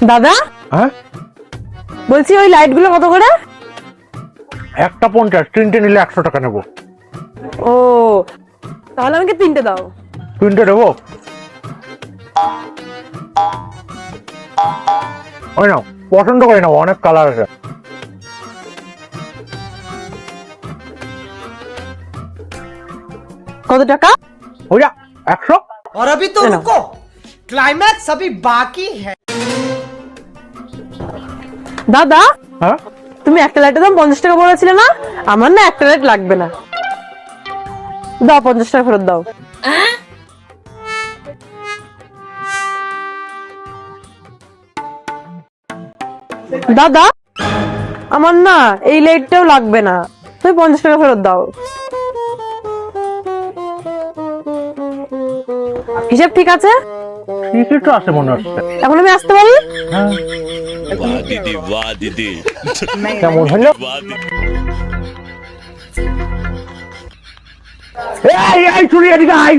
দাদা, হ্যাঁ বলছি ওই লাইট গুলো কত করে? একটা 50, তিনটে নিলে 100 টাকা নেবো। ও, তাহলে আমাকে তিনটে দাও। তিনটে দেবো? ওই নাও, পছন্দ করে নাও, অনেক কালার আছে। কত টাকা? ওইটা 100। और अभी तो रुको, क्लाइमैक्स अभी बाकी है। দাদা, হ্যাঁ তুমি একটা লাইটের দাম 50 টাকা বলেছিলে না? আমার না একটা লাইট লাগবে না, দাও 50 টাকা ফেরত দাও। দাদা, আমার না এই লাইটটাও লাগবে না, তুমি 50 টাকা ফেরত দাও। হিসাব ঠিক আছে? ঠিকই তো আছে মনে হচ্ছে। এখন আমি আসতে পারি? হ্যাঁ, वाह दीदी वाह दीदी কেমন হলো? वाह दीदी এই চুরি এদিকে আয়।